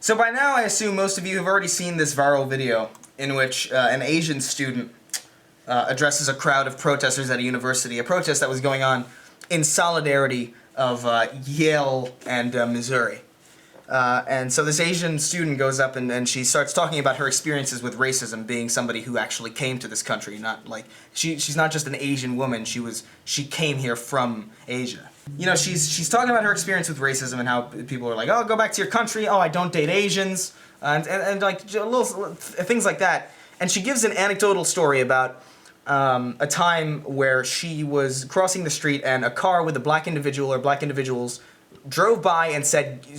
So by now I assume most of you have already seen this viral video in which an Asian student addresses a crowd of protesters at a university, a protest that was going on in solidarity of Yale and Missouri. And so this Asian student goes up and she starts talking about her experiences with racism, being somebody who actually came to this country, not like, she's not just an Asian woman, she came here from Asia. You know, she's talking about her experience with racism and how people are like, oh, go back to your country, oh, I don't date Asians, and like little things like that. And she gives an anecdotal story about a time where she was crossing the street and a car with a black individual or black individuals drove by and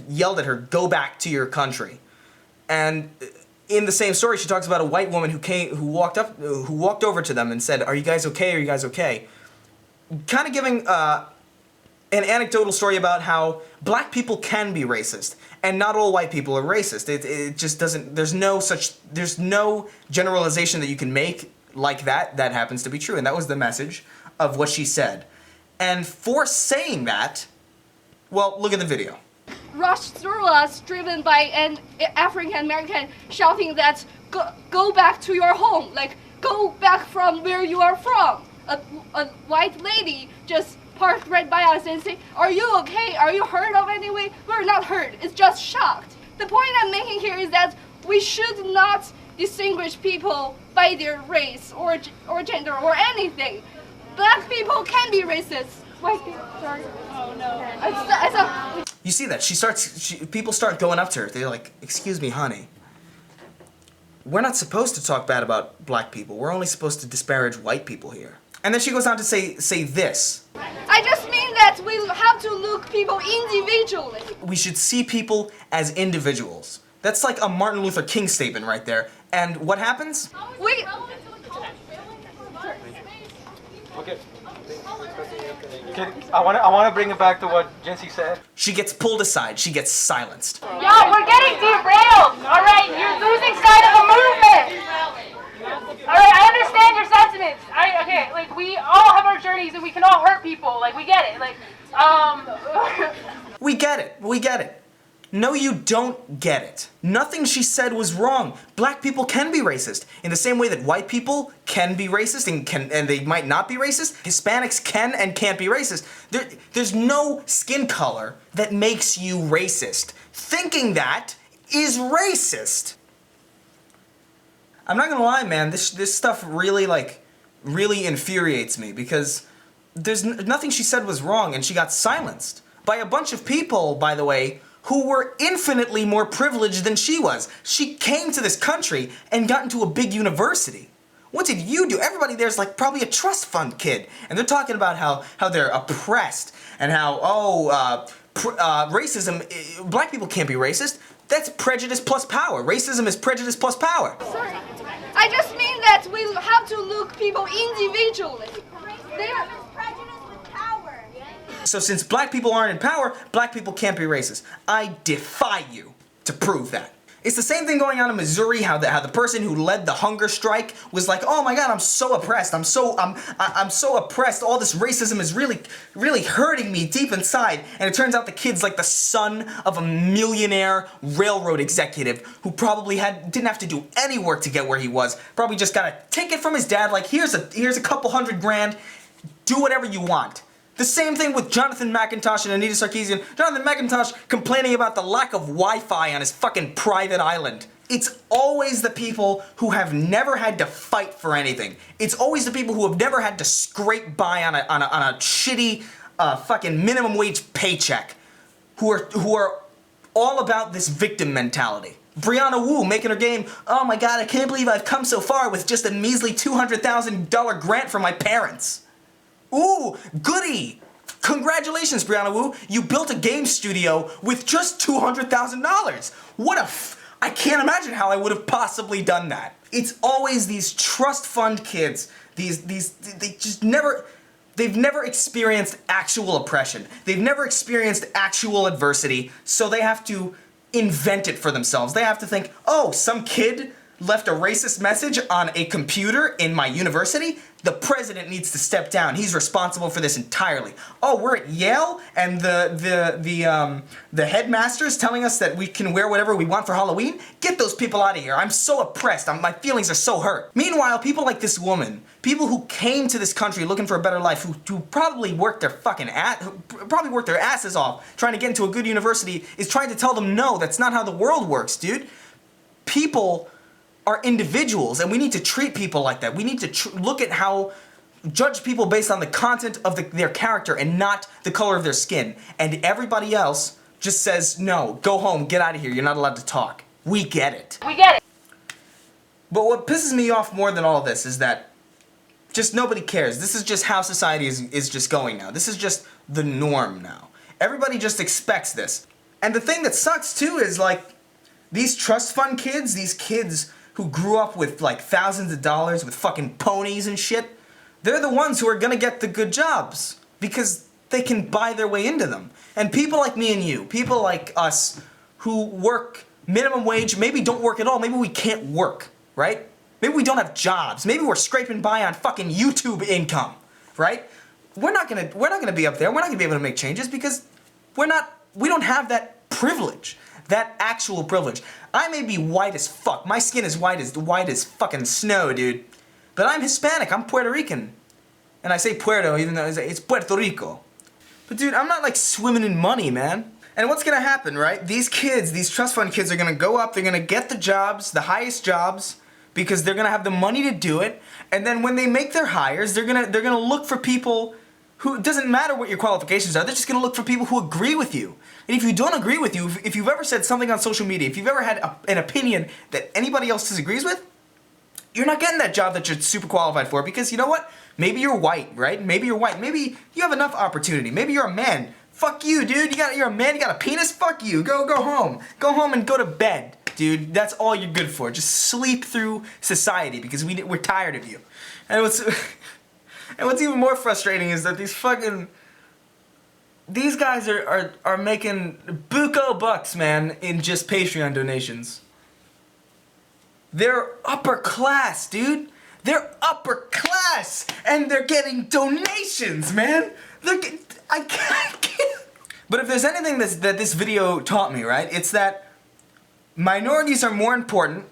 yelled at her, go back to your country. And in the same story, she talks about a white woman who walked over to them and said, are you guys okay? Are you guys okay? Kind of giving an anecdotal story about how black people can be racist, and not all white people are racist. It just doesn't, there's no generalization that you can make like that happens to be true, and that was the message of what she said. And for saying that, well, look at the video. Rushed through us, driven by an African American shouting that, go back to your home, like, go back from where you are from. A white lady just parked right by us and say, are you okay? Are you hurt of anything? We're not hurt, it's just shocked. The point I'm making here is that we should not distinguish people by their race or gender or anything. Black people can be racist. White people, sorry. Oh no. You see that? People start going up to her. They're like, excuse me, honey. We're not supposed to talk bad about black people. We're only supposed to disparage white people here. And then she goes on to say this. I just mean that we have to look people individually. We should see people as individuals. That's like a Martin Luther King statement right there. And what happens? Okay. I want to bring it back to what Jincy said. She gets pulled aside. She gets silenced. Yo, we're getting derailed. All right, you're losing sight of the movement. All right, I understand your sentiments. Okay, like we all have our journeys and we can all hurt people. Like we get it. Like, We get it. We get it. No, you don't get it. Nothing she said was wrong. Black people can be racist in the same way that white people can be racist and they might not be racist. Hispanics can and can't be racist. There's no skin color that makes you racist. Thinking that is racist. I'm not gonna lie, man. This stuff really infuriates me because there's nothing she said was wrong, and she got silenced by a bunch of people, by the way, who were infinitely more privileged than she was. She came to this country and got into a big university. What did you do? Everybody there's like probably a trust fund kid, and they're talking about how they're oppressed and how racism. Black people can't be racist. That's prejudice plus power. Racism is prejudice plus power. Sorry. I just mean that we have to look people individually. So since black people aren't in power, black people can't be racist. I defy you to prove that. It's the same thing going on in Missouri, how the person who led the hunger strike was like, oh my god, I'm so oppressed, I'm so oppressed, all this racism is really hurting me deep inside. And it turns out the kid's like the son of a millionaire railroad executive who probably didn't have to do any work to get where he was, probably just got a ticket from his dad, like here's a couple $100,000, do whatever you want. The same thing with Jonathan McIntosh and Anita Sarkeesian. Jonathan McIntosh complaining about the lack of Wi-Fi on his fucking private island. It's always the people who have never had to fight for anything. It's always the people who have never had to scrape by on a shitty fucking minimum wage paycheck who are all about this victim mentality. Brianna Wu making her game, oh my god, I can't believe I've come so far with just a measly $200,000 grant from my parents. Ooh, goody! Congratulations, Brianna Wu. You built a game studio with just $200,000. I can't imagine how I would have possibly done that. It's always these trust fund kids. They've never experienced actual oppression. They've never experienced actual adversity, so they have to invent it for themselves. They have to think, oh, some kid left a racist message on a computer in my university, the president needs to step down. He's responsible for this entirely. Oh, we're at Yale, and the headmaster's telling us that we can wear whatever we want for Halloween? Get those people out of here. I'm so oppressed. My feelings are so hurt. Meanwhile, people like this woman, people who came to this country looking for a better life, who probably worked their probably worked their asses off trying to get into a good university, is trying to tell them, no, that's not how the world works, dude. People are individuals, and we need to treat people like that. We need to look at how, judge people based on the content of their character and not the color of their skin. And everybody else just says, no, go home, get out of here, you're not allowed to talk. We get it. We get it. But what pisses me off more than all this is that just nobody cares. This is just how society is just going now. This is just the norm now. Everybody just expects this. And the thing that sucks too is like, these trust fund kids, these kids who grew up with like thousands of dollars with fucking ponies and shit, they're the ones who are gonna get the good jobs because they can buy their way into them. And people like me and you, people like us who work minimum wage, maybe don't work at all, maybe we can't work, right? Maybe we don't have jobs, maybe we're scraping by on fucking YouTube income, right? We're not gonna be up there, we're not gonna be able to make changes because we don't have that privilege. That actual privilege. I may be white as fuck. My skin is white as fucking snow, dude. But I'm Hispanic. I'm Puerto Rican. And I say Puerto even though it's Puerto Rico. But dude, I'm not like swimming in money, man. And what's gonna happen, right? These kids, these trust fund kids are gonna go up, they're gonna get the jobs, the highest jobs, because they're gonna have the money to do it. And then when they make their hires, they're gonna look for people who, it doesn't matter what your qualifications are, they're just gonna look for people who agree with you. And if you don't agree with you, if you've ever said something on social media, if you've ever had an opinion that anybody else disagrees with, you're not getting that job that you're super qualified for because you know what? Maybe you're white, right? Maybe you're white. Maybe you have enough opportunity. Maybe you're a man. Fuck you, dude. You're a man, you got a penis? Fuck you. Go home. Go home and go to bed, dude. That's all you're good for. Just sleep through society because we're tired of you. And what's even more frustrating is that these guys are making buco bucks, man, in just Patreon donations. They're upper class, dude. They're upper class, and they're getting donations, man. I can't. But if there's anything that this video taught me, right, it's that minorities are more important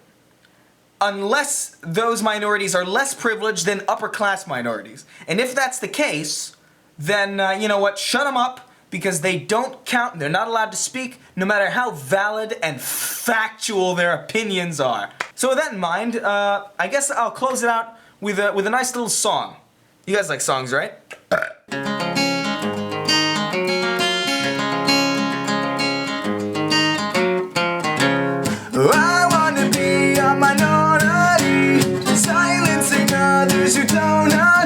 unless those minorities are less privileged than upper class minorities. And if that's the case, then you know what, shut them up because they don't count, they're not allowed to speak no matter how valid and factual their opinions are. So with that in mind, I guess I'll close it out with a nice little song. You guys like songs, right? I wanna be a minority, silencing others who don't know.